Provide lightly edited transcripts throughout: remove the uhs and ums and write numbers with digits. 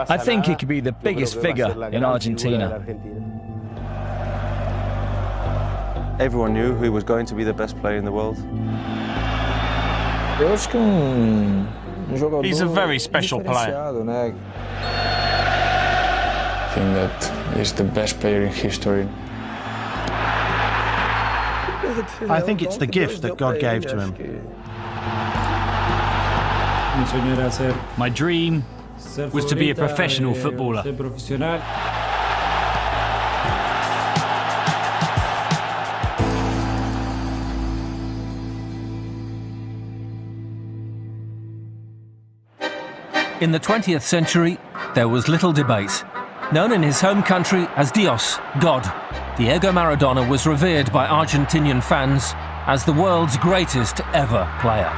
I think he could be the biggest figure in Argentina. Everyone knew who was going to be the best player in the world. He's a very special player. I think that he's the best player in history. I think it's the gift that God gave to him. My dream was to be a professional footballer. In the 20th century, there was little debate. Known in his home country as Dios, God, Diego Maradona was revered by Argentinian fans as the world's greatest ever player.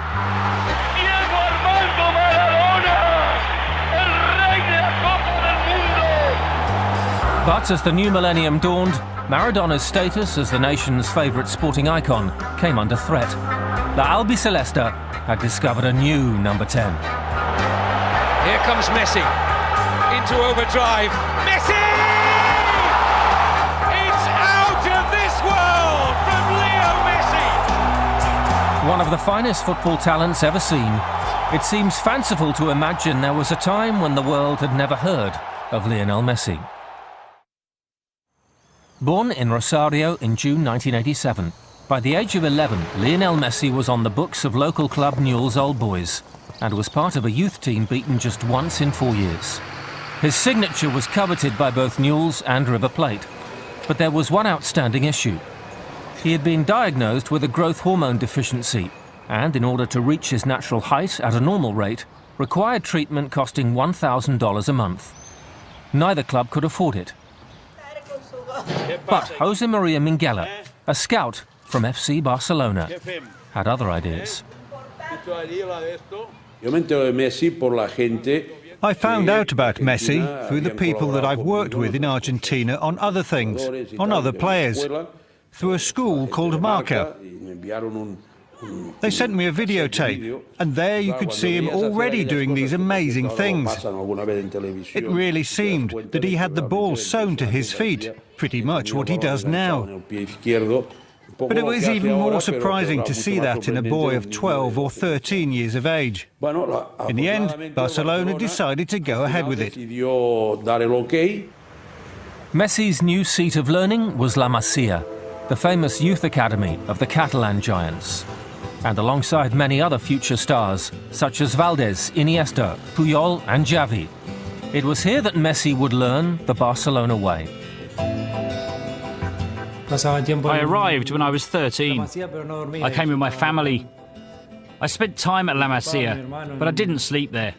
But as the new millennium dawned, Maradona's status as the nation's favourite sporting icon came under threat. La Albiceleste had discovered a new number 10. Here comes Messi, into overdrive. Messi! It's out of this world from Leo Messi! One of the finest football talents ever seen, it seems fanciful to imagine there was a time when the world had never heard of Lionel Messi. Born in Rosario in June 1987, by the age of 11, Lionel Messi was on the books of local club Newell's Old Boys and was part of a youth team beaten just once in 4 years. His signature was coveted by both Newell's and River Plate, but there was one outstanding issue. He had been diagnosed with a growth hormone deficiency and, in order to reach his natural height at a normal rate, required treatment costing $1,000 a month. Neither club could afford it. But Jose Maria Minguella, a scout from FC Barcelona, had other ideas. I found out about Messi through the people that I've worked with in Argentina on other things, on other players, through a school called Marca. They sent me a videotape, and there you could see him already doing these amazing things. It really seemed that he had the ball sewn to his feet, pretty much what he does now. But it was even more surprising to see that in a boy of 12 or 13 years of age. In the end, Barcelona decided to go ahead with it. Messi's new seat of learning was La Masia, the famous youth academy of the Catalan giants. And alongside many other future stars, such as Valdés, Iniesta, Puyol and Xavi, it was here that Messi would learn the Barcelona way. I arrived when I was 13. I came with my family. I spent time at La Masia, but I didn't sleep there.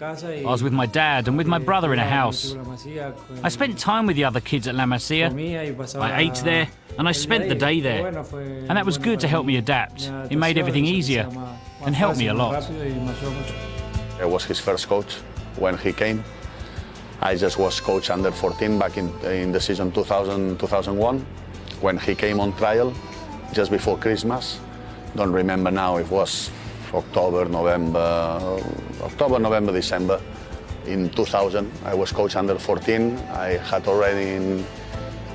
I was with my dad and with my brother in a house. I spent time with the other kids at La Masia. I ate there and I spent the day there. And that was good to help me adapt. It made everything easier and helped me a lot. I was his first coach when he came. I just was coach under 14 back in the season 2000-2001. When he came on trial, just before Christmas. Don't remember now, it was October, November, December. In 2000, I was coach under 14. I had already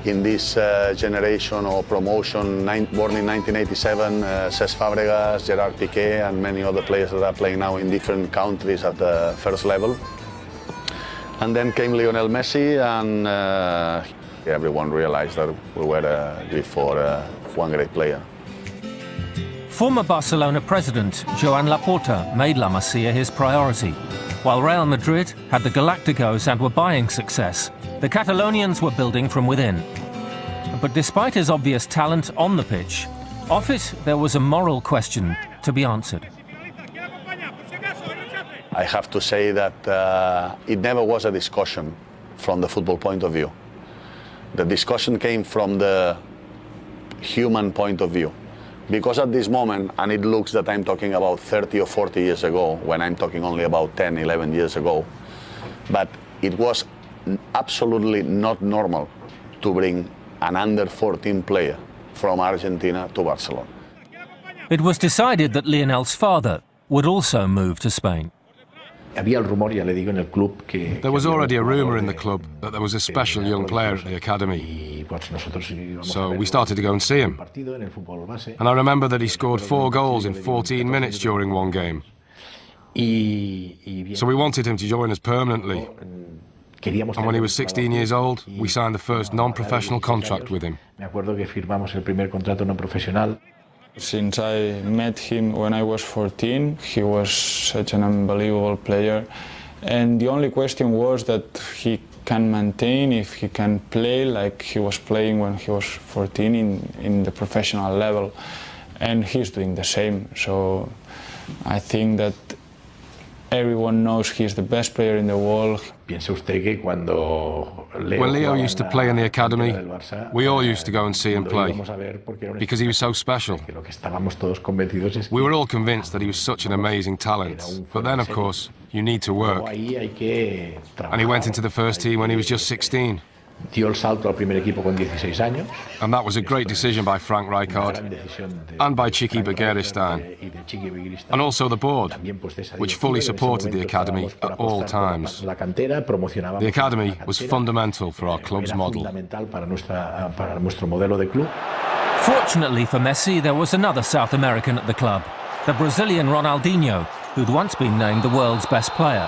in this generation or promotion, born in 1987, Cesc Fabregas, Gerard Piqué, and many other players that are playing now in different countries at the first level. And then came Lionel Messi, and everyone realized that we were good for one great player. Former Barcelona president Joan Laporta made La Masia his priority. While Real Madrid had the Galacticos and were buying success, the Catalonians were building from within. But despite his obvious talent on the pitch, off it there was a moral question to be answered. I have to say that it never was a discussion from the football point of view. The discussion came from the human point of view. Because at this moment, and it looks that I'm talking about 30 or 40 years ago, when I'm talking only about 10, 11 years ago, but it was absolutely not normal to bring an under 14 player from Argentina to Barcelona. It was decided that Lionel's father would also move to Spain. There was already a rumour in the club that there was a special young player at the academy. So we started to go and see him. And I remember that he scored 4 goals in 14 minutes during one game. So we wanted him to join us permanently. And when he was 16 years old, we signed the first non-professional contract with him. Since I met him when I was 14, he was such an unbelievable player. And the only question was that he can maintain, if he can play like he was playing when he was 14 in the professional level. And he's doing the same. So I think that everyone knows he's the best player in the world. When Leo used to play in the academy, we all used to go and see him play, because he was so special. We were all convinced that he was such an amazing talent, but then, of course, you need to work. And he went into the first team when he was just 16. Dio el salto al primer equipo con 16 años. And that was a great decision by Frank Rijkaard and by Chiqui Begiristain, and also the board, which fully supported the academy at all times. The academy was fundamental for our club's model. Fortunately for Messi, there was another South American at the club, the Brazilian Ronaldinho, who'd once been named the world's best player.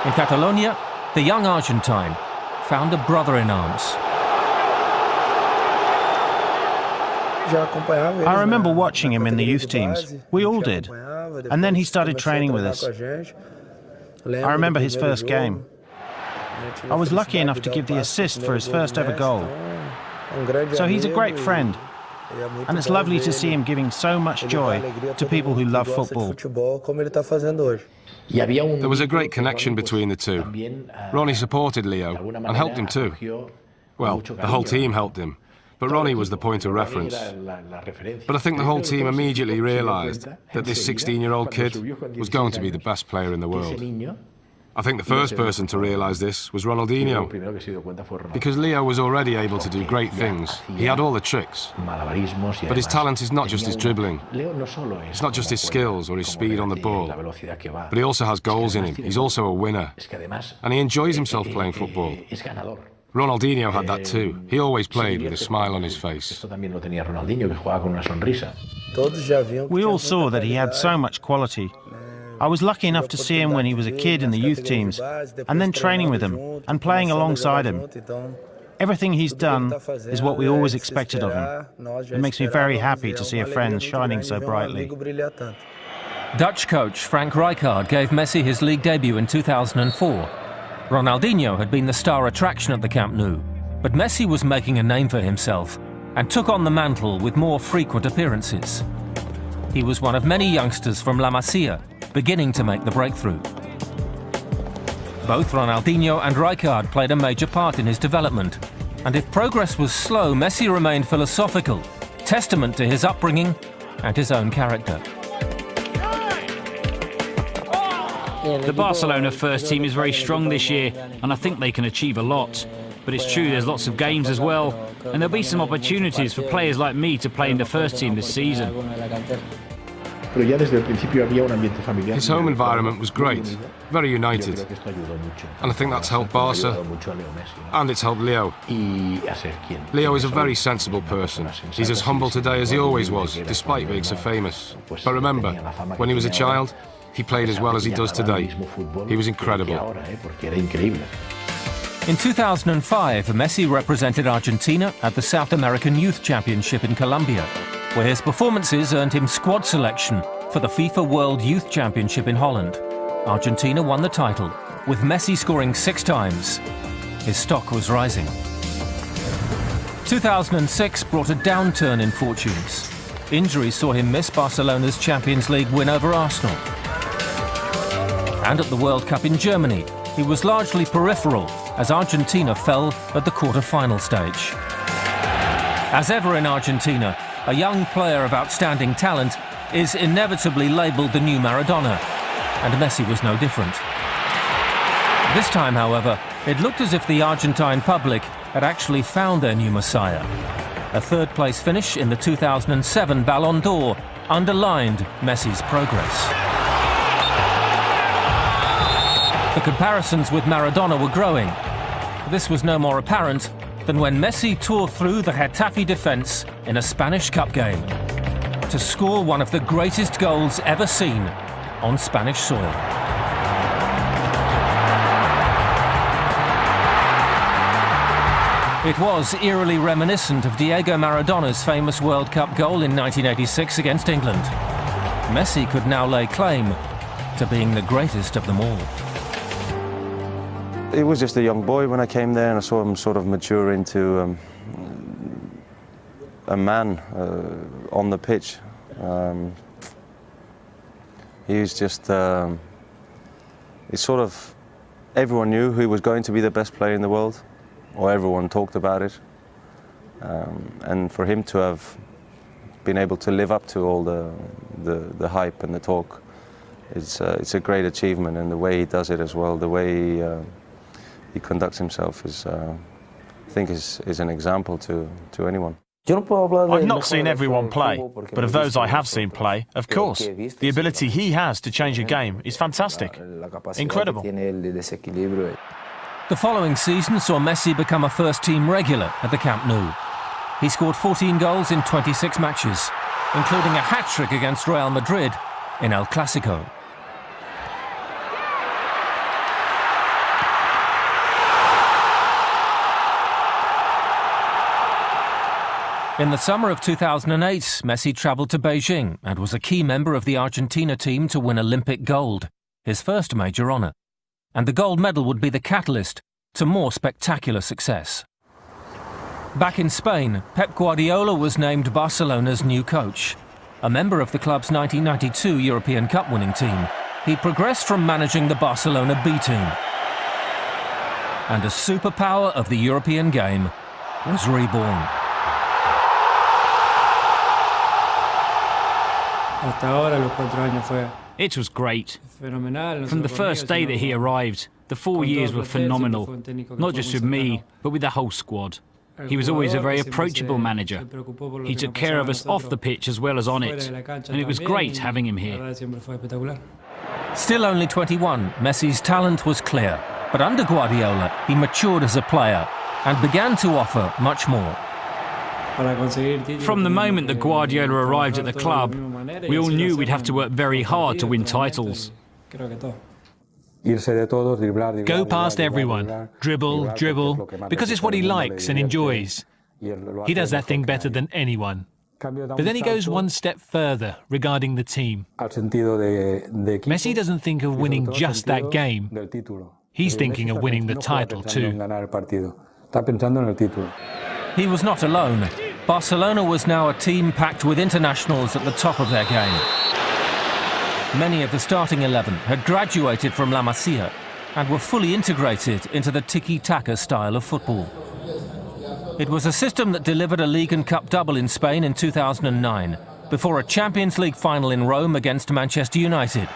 In Catalonia, the young Argentine found a brother in arms. I remember watching him in the youth teams. We all did. And then he started training with us. I remember his first game. I was lucky enough to give the assist for his first ever goal. So he's a great friend. And it's lovely to see him giving so much joy to people who love football. There was a great connection between the two. Ronnie supported Leo and helped him too. Well, the whole team helped him, but Ronnie was the point of reference. But I think the whole team immediately realised that this 16-year-old kid was going to be the best player in the world. I think the first person to realise this was Ronaldinho, because Leo was already able to do great things. He had all the tricks. But his talent is not just his dribbling. It's not just his skills or his speed on the ball. But he also has goals in him. He's also a winner. And he enjoys himself playing football. Ronaldinho had that too. He always played with a smile on his face. We all saw that he had so much quality. I was lucky enough to see him when he was a kid in the youth teams, and then training with him and playing alongside him. Everything he's done is what we always expected of him. It makes me very happy to see a friend shining so brightly. Dutch coach Frank Rijkaard gave Messi his league debut in 2004. Ronaldinho had been the star attraction at the Camp Nou, but Messi was making a name for himself and took on the mantle with more frequent appearances. He was one of many youngsters from La Masia beginning to make the breakthrough. Both Ronaldinho and Rijkaard played a major part in his development, and if progress was slow, Messi remained philosophical, testament to his upbringing and his own character. The Barcelona first team is very strong this year, and I think they can achieve a lot. But it's true, there's lots of games as well, and there'll be some opportunities for players like me to play in the first team this season. His home environment was great, very united. And I think that's helped Barca, and it's helped Leo. Leo is a very sensible person. He's as humble today as he always was, despite being so famous. But remember, when he was a child, he played as well as he does today. He was incredible. In 2005, Messi represented Argentina at the South American Youth Championship in Colombia, where his performances earned him squad selection for the FIFA World Youth Championship in Holland. Argentina won the title, with Messi scoring 6 times. His stock was rising. 2006 brought a downturn in fortunes. Injuries saw him miss Barcelona's Champions League win over Arsenal. And at the World Cup in Germany, he was largely peripheral as Argentina fell at the quarter-final stage. As ever in Argentina, a young player of outstanding talent is inevitably labelled the new Maradona, and Messi was no different. This time, however, it looked as if the Argentine public had actually found their new messiah. A third-place finish in the 2007 Ballon d'Or underlined Messi's progress. The comparisons with Maradona were growing. This was no more apparent than when Messi tore through the Getafe defence in a Spanish Cup game to score one of the greatest goals ever seen on Spanish soil. It was eerily reminiscent of Diego Maradona's famous World Cup goal in 1986 against England. Messi could now lay claim to being the greatest of them all. He was just a young boy when I came there, and I saw him sort of mature into a man on the pitch. He was just, everyone knew he was going to be the best player in the world, or everyone talked about it. And for him to have been able to live up to all the hype and the talk, it's a great achievement, and the way he does it as well, the way he conducts himself is, I think, is an example to anyone. I've not seen everyone play, but of those I have seen play, of course, the ability he has to change a game is fantastic. Incredible. The following season saw Messi become a first-team regular at the Camp Nou. He scored 14 goals in 26 matches, including a hat-trick against Real Madrid in El Clasico. In the summer of 2008, Messi travelled to Beijing and was a key member of the Argentina team to win Olympic gold, his first major honour. And the gold medal would be the catalyst to more spectacular success. Back in Spain, Pep Guardiola was named Barcelona's new coach. A member of the club's 1992 European Cup winning team, he progressed from managing the Barcelona B team. And a superpower of the European game was reborn. It was great. From the first day that he arrived, the 4 years were phenomenal. Not just with me, but with the whole squad. He was always a very approachable manager. He took care of us off the pitch as well as on it, and it was great having him here. Still only 21, Messi's talent was clear, but under Guardiola, he matured as a player and began to offer much more. From the moment that Guardiola arrived at the club, we all knew we'd have to work very hard to win titles. Go past everyone, dribble, because it's what he likes and enjoys. He does that thing better than anyone. But then he goes one step further regarding the team. Messi doesn't think of winning just that game. He's thinking of winning the title too. He was not alone. Barcelona was now a team packed with internationals at the top of their game. Many of the starting 11 had graduated from La Masia and were fully integrated into the tiki-taka style of football. It was a system that delivered a League and Cup double in Spain in 2009, before a Champions League final in Rome against Manchester United,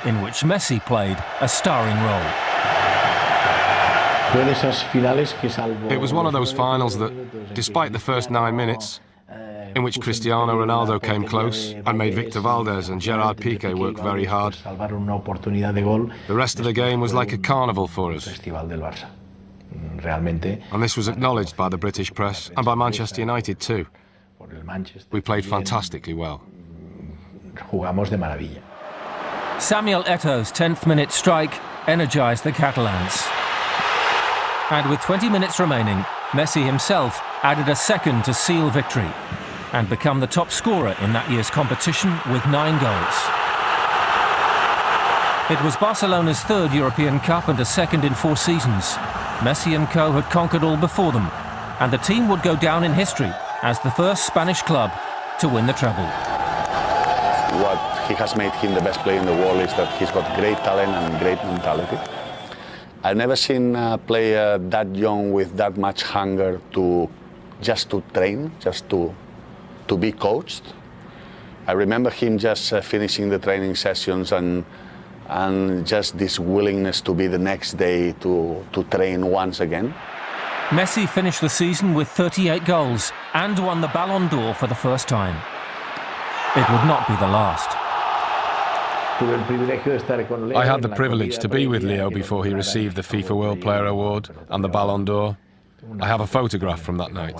in which Messi played a starring role. It was one of those finals that, despite the first 9 minutes, in which Cristiano Ronaldo came close and made Victor Valdez and Gerard Piqué work very hard, the rest of the game was like a carnival for us. And this was acknowledged by the British press and by Manchester United too. We played fantastically well. Samuel Eto'o's 10th minute strike energised the Catalans. And with 20 minutes remaining, Messi himself added a second to seal victory and become the top scorer in that year's competition with 9 goals. It was Barcelona's 3rd European Cup and a second in 4 seasons. Messi and co had conquered all before them, and the team would go down in history as the first Spanish club to win the treble. What he has made him the best player in the world is that he's got great talent and great mentality. I've never seen a player that young with that much hunger just to train, just to be coached. I remember him just finishing the training sessions and just this willingness to be the next day to train once again. Messi finished the season with 38 goals and won the Ballon d'Or for the first time. It would not be the last. I had the privilege to be with Leo before he received the FIFA World Player Award and the Ballon d'Or. I have a photograph from that night.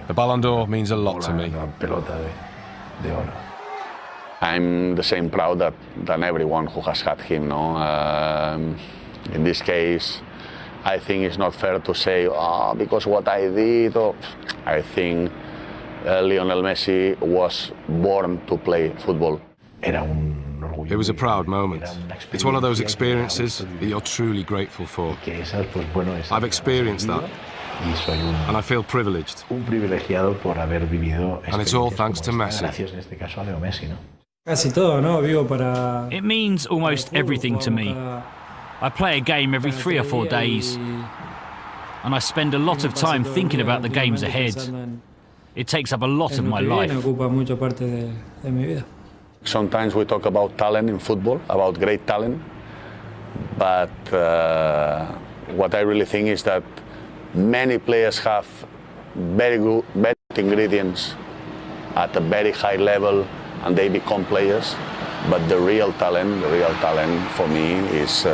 The Ballon d'Or means a lot to me. I'm the same proud than everyone who has had him. No? In this case, I think it's not fair to say, because what I did. I think Lionel Messi was born to play football. It was a proud moment. It's one of those experiences that you're truly grateful for. I've experienced that, and I feel privileged. And it's all thanks to Messi. It means almost everything to me. I play a game every 3 or 4 days, and I spend a lot of time thinking about the games ahead. It takes up a lot of my life. Sometimes we talk about talent in football, about great talent, but what I really think is that many players have very good ingredients at a very high level, and they become players. But the real talent for me is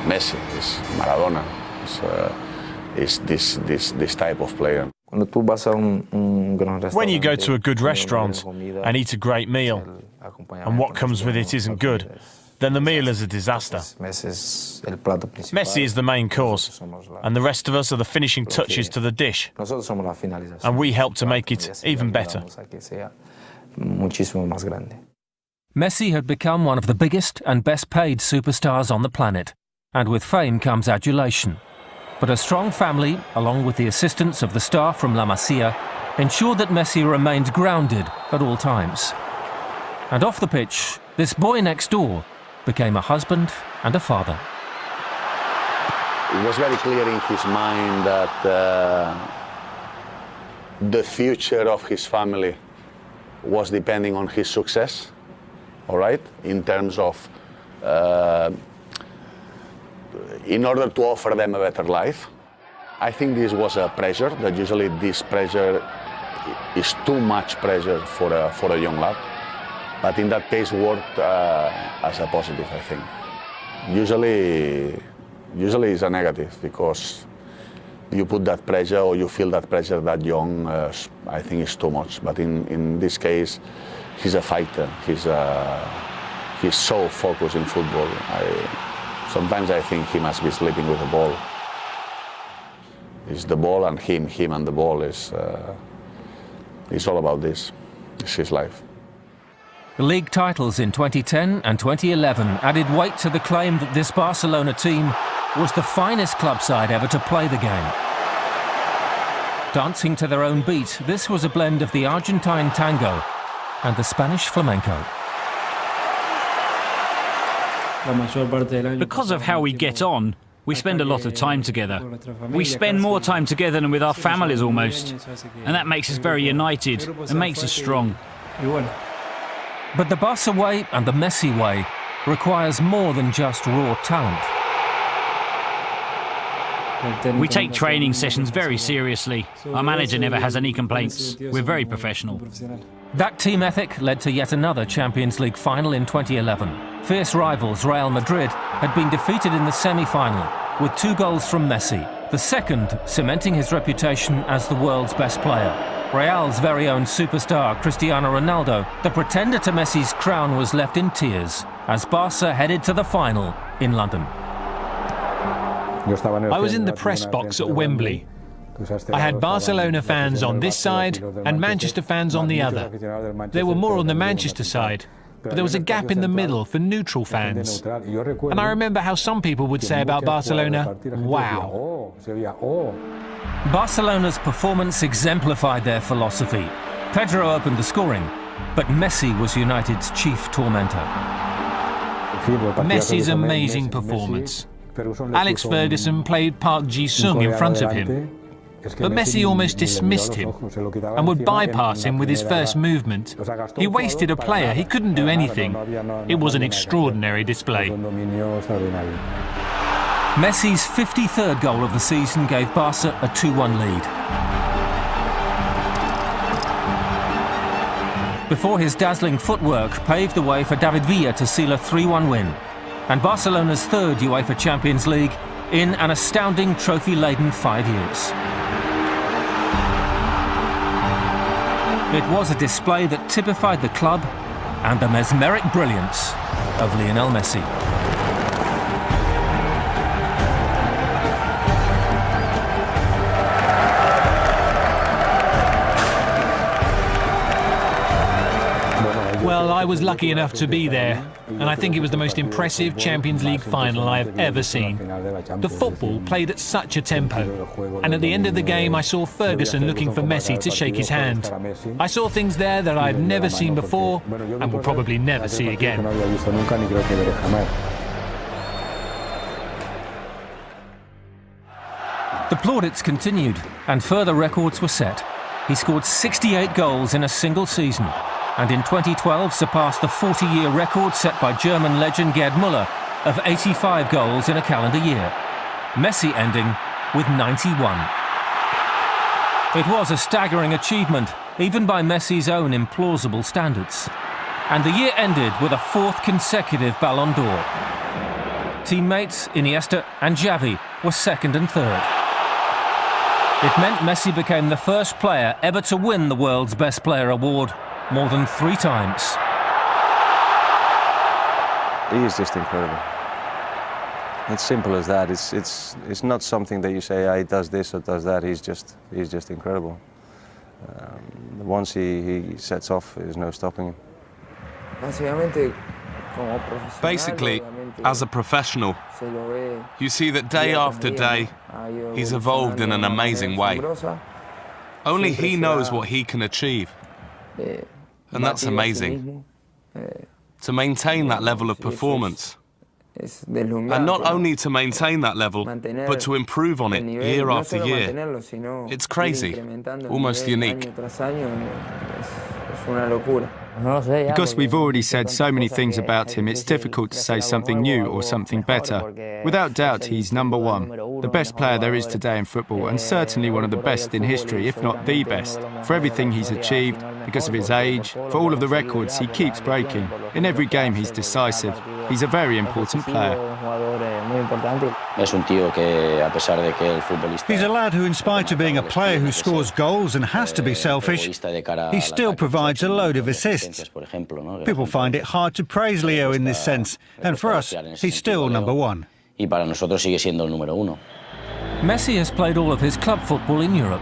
Messi, is Maradona, is this type of player. When you go to a good restaurant and eat a great meal, and what comes with it isn't good, then the meal is a disaster. Messi is the main course, and the rest of us are the finishing touches to the dish. And we help to make it even better. Messi had become one of the biggest and best paid superstars on the planet, and with fame comes adulation. But a strong family, along with the assistance of the staff from La Masia, ensured that Messi remained grounded at all times. And off the pitch, this boy next door became a husband and a father. It was very clear in his mind that the future of his family was depending on his success, all right, in terms of in order to offer them a better life. I think this was a pressure, that usually this pressure is too much pressure for a young lad. But in that case worked as a positive, I think. Usually it's a negative, because you put that pressure or you feel that pressure that young, I think it's too much. But in this case, he's a fighter. He's so focused in football. Sometimes I think he must be sleeping with the ball. It's the ball and him and the ball. It's all about this. It's his life. The league titles in 2010 and 2011 added weight to the claim that this Barcelona team was the finest club side ever to play the game. Dancing to their own beat, this was a blend of the Argentine tango and the Spanish flamenco. Because of how we get on, we spend a lot of time together. We spend more time together than with our families almost. And that makes us very united and makes us strong. But the Barca way and the Messi way requires more than just raw talent. We take training sessions very seriously. Our manager never has any complaints. We're very professional. That team ethic led to yet another Champions League final in 2011. Fierce rivals Real Madrid had been defeated in the semi-final with 2 goals from Messi, the second cementing his reputation as the world's best player. Real's very own superstar Cristiano Ronaldo, the pretender to Messi's crown, was left in tears as Barca headed to the final in London. I was in the press box at Wembley. I had Barcelona fans on this side and Manchester fans on the other. There were more on the Manchester side, but there was a gap in the middle for neutral fans. And I remember how some people would say about Barcelona, wow. Barcelona's performance exemplified their philosophy. Pedro opened the scoring, but Messi was United's chief tormentor. Messi's amazing performance. Alex Ferguson played Park Ji-sung in front of him. But Messi almost dismissed him and would bypass him with his first movement. He wasted a player, he couldn't do anything. It was an extraordinary display. Messi's 53rd goal of the season gave Barca a 2-1 lead. before his dazzling footwork paved the way for David Villa to seal a 3-1 win, and Barcelona's third UEFA Champions League in an astounding trophy-laden 5 years. It was a display that typified the club and the mesmeric brilliance of Lionel Messi. Well, I was lucky enough to be there, and I think it was the most impressive Champions League final I have ever seen. The football played at such a tempo, and at the end of the game I saw Ferguson looking for Messi to shake his hand. I saw things there that I've never seen before, and will probably never see again. The plaudits continued, and further records were set. He scored 68 goals in a single season, and in 2012 surpassed the 40-year record set by German legend Gerd Müller of 85 goals in a calendar year. Messi ending with 91. It was a staggering achievement, even by Messi's own implausible standards. And the year ended with a fourth consecutive Ballon d'Or. Teammates Iniesta and Xavi were second and third. It meant Messi became the first player ever to win the world's Best Player award more than 3 times. He is just incredible. It's simple as that. It's not something that you say, he does this or does that. He's just incredible. Once he sets off, there's no stopping him. Basically, as a professional, you see that day after day, he's evolved in an amazing way. Only he knows what he can achieve. And that's amazing. To maintain that level of performance. And not only to maintain that level, but to improve on it year after year. It's crazy, almost unique. Because we've already said so many things about him, it's difficult to say something new or something better. Without doubt, he's number one, the best player there is today in football, and certainly one of the best in history, if not the best, for everything he's achieved, because of his age, for all of the records he keeps breaking. In every game he's decisive. He's a very important player. He's a lad who, in spite of being a player who scores goals and has to be selfish, he still provides a load of assists. People find it hard to praise Leo in this sense, and for us, he's still number one. Messi has played all of his club football in Europe.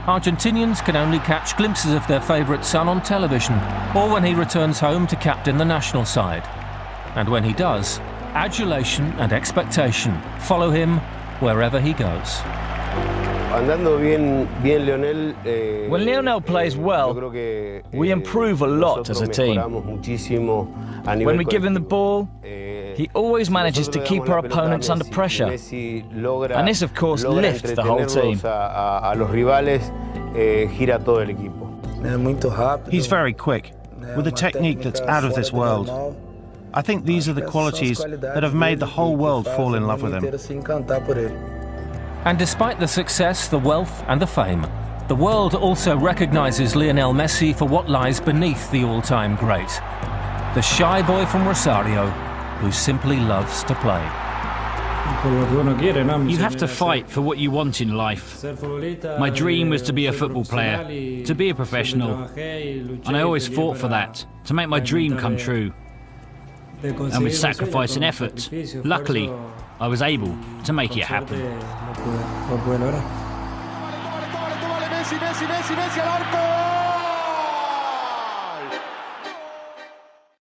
Argentinians can only catch glimpses of their favourite son on television, or when he returns home to captain the national side. And when he does, adulation and expectation follow him wherever he goes. When Lionel plays well, we improve a lot as a team. When we give him the ball, he always manages to keep our opponents under pressure. And this, of course, lifts the whole team. He's very quick, with a technique that's out of this world. I think these are the qualities that have made the whole world fall in love with him. And despite the success, the wealth and the fame, the world also recognises Lionel Messi for what lies beneath the all-time great. The shy boy from Rosario who simply loves to play. You have to fight for what you want in life. My dream was to be a football player, to be a professional, and I always fought for that, to make my dream come true. And with sacrifice and effort, luckily, I was able to make it happen. Messi al arco.